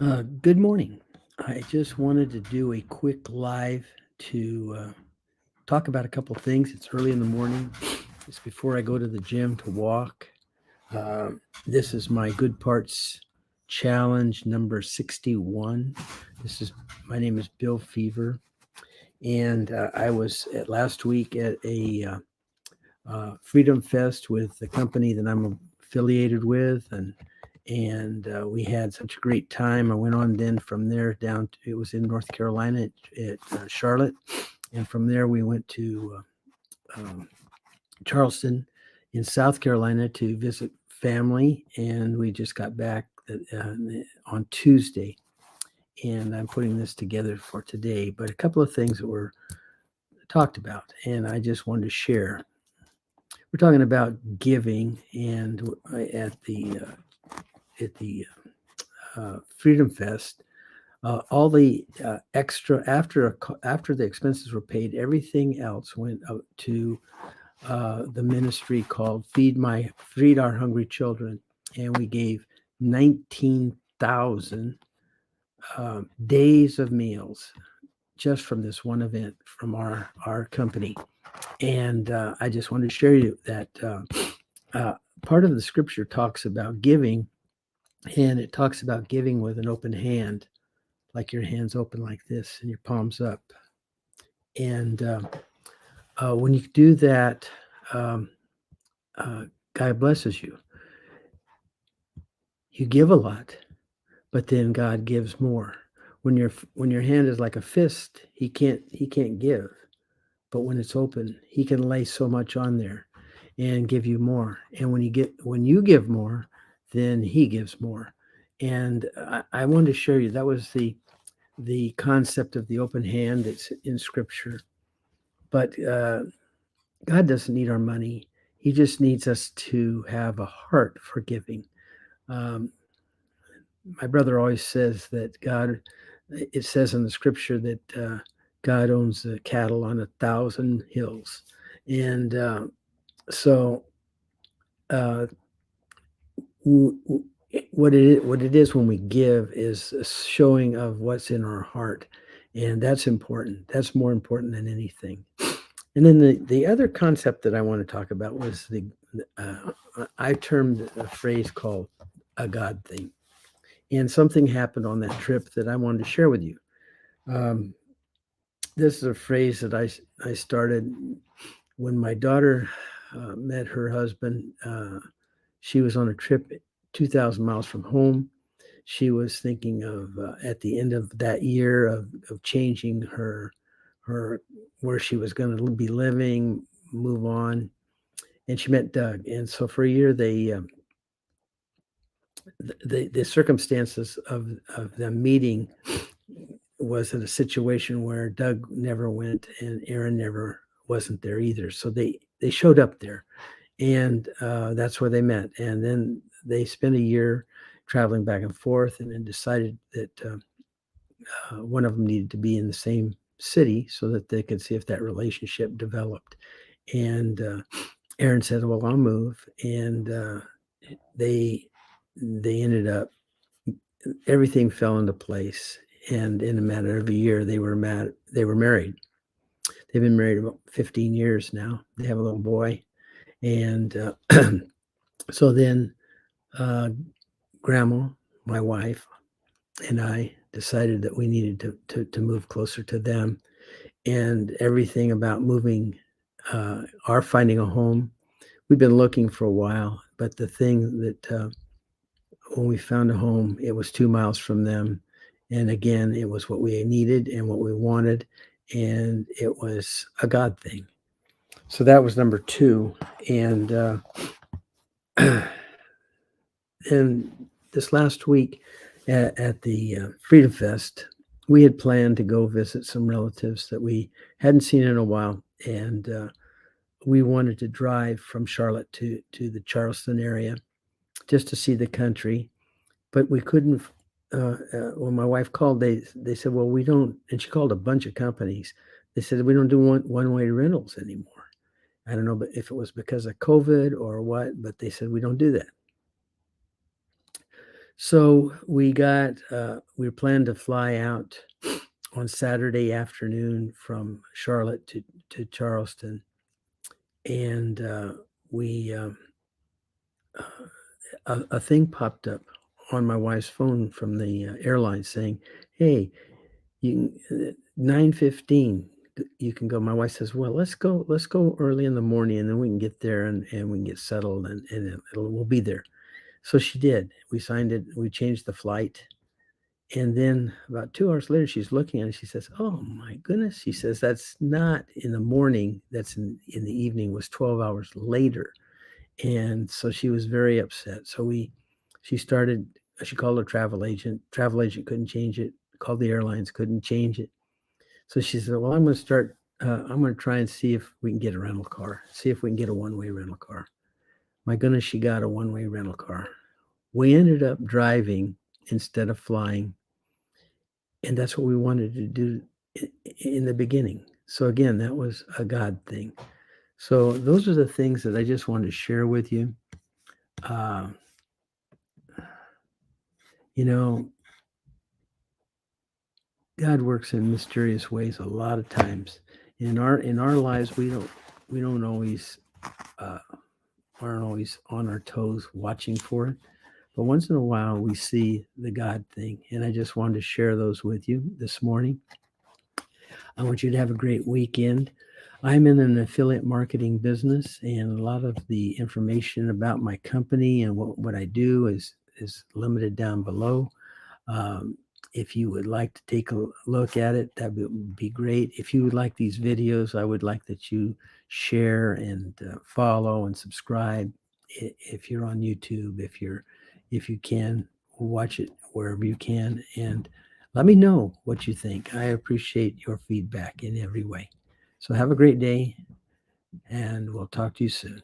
Good morning. I just wanted to do a quick live to talk about a couple things. It's early in the morning. It's before I go to the gym to walk. Uh, this is my Good Parts Challenge number 61. This is My name is Bill Feaver, and I was last week at a Freedom Fest with the company that I'm affiliated with, and we had such a great time. I went on then from there down. It was in North Carolina at Charlotte, and from there we went to Charleston in South Carolina to visit family, and we just got back on Tuesday. And I'm putting this together for today, but a couple of things that were talked about, and I just wanted to share. We're talking about giving, and at the Freedom Fest, all the extra after the expenses were paid, everything else went out to the ministry called Feed Our Hungry Children, and we gave 19,000 days of meals just from this one event from our company. And I just wanted to share you that part of the scripture talks about giving, and it talks about giving with an open hand, like your hands open like this and your palms up. And when you do that, um, God blesses you. You give a lot, but then God gives more. When your hand is like a fist, he can't give. But when it's open, he can lay so much on there and give you more. And when you give more, then he gives more. And I wanted to share you that was the concept of the open hand that's in Scripture. But God doesn't need our money; He just needs us to have a heart for giving. Um, my brother always says that God. It says in the Scripture that God owns the cattle on 1,000 hills, and so uh, what it is when we give is a showing of what's in our heart, and that's important. That's more important than anything. And then the other concept that I want to talk about was I termed a phrase called a God thing, and something happened on that trip that I wanted to share with you. Um, this is a phrase that I started when my daughter met her husband. She was on a trip 2,000 miles from home. She was thinking of at the end of that year of changing her where she was going to be living, move on, and she met Doug. And so for a year, the circumstances of them meeting was in a situation where Doug never went and Aaron never wasn't there either. So they showed up there, and that's where they met. And then they spent a year traveling back and forth, and then decided that one of them needed to be in the same city so that they could see if that relationship developed. And Aaron said, "Well, I'll move," and they they ended up everything fell into place. And in a matter of a year, they were married. They've been married about 15 years now. They have a little boy, and so then uh, Grandma, my wife, and I decided that we needed to move closer to them, and everything about moving, our finding a home. We've been looking for a while, but the thing that when we found a home, it was 2 miles from them, and again, it was what we needed and what we wanted, and it was a God thing. So that was number two, and and this last week at the Freedom Fest, we had planned to go visit some relatives that we hadn't seen in a while, and we wanted to drive from Charlotte to the Charleston area just to see the country, but we couldn't. When my wife called, they said, "Well, we don't," and she called a bunch of companies. They said we don't do one-way rentals anymore. I don't know, but if it was because of COVID or what, but they said we don't do that. So we were planning to fly out on Saturday afternoon from Charlotte to Charleston, and we uh, a thing popped up on my wife's phone from the airline saying, "Hey, you can 9:15. You can go." My wife says, "Well, let's go early in the morning, and then we can get there and we can get settled, and we'll be there." So she did. We signed it. We changed the flight. And then about 2 hours later, she's looking at it. She says, "Oh my goodness." She says, "That's not in the morning. That's in the evening, was 12 hours later." And so she was very upset. So she started, she called her travel agent. Travel agent couldn't change it. Called the airlines, couldn't change it. So she said, "Well, I'm going to try and see if we can get a rental car, see if we can get a one-way rental car." My goodness, she got a one-way rental car. We ended up driving instead of flying. And that's what we wanted to do in the beginning. So again, that was a God thing. So those are the things that I just wanted to share with you. Uh, you know, God works in mysterious ways a lot of times. In our lives, we don't always uh, aren't always on our toes watching for it. But once in a while, we see the God thing, and I just wanted to share those with you this morning. I want you to have a great weekend. I'm in an affiliate marketing business, and a lot of the information about my company and what I do is limited down below. Um, if you would like to take a look at it, that would be great. If you would like these videos, I would like that you share and follow and subscribe. If you're on YouTube, if you can, watch it wherever you can, and let me know what you think. I appreciate your feedback in every way. So have a great day, and we'll talk to you soon.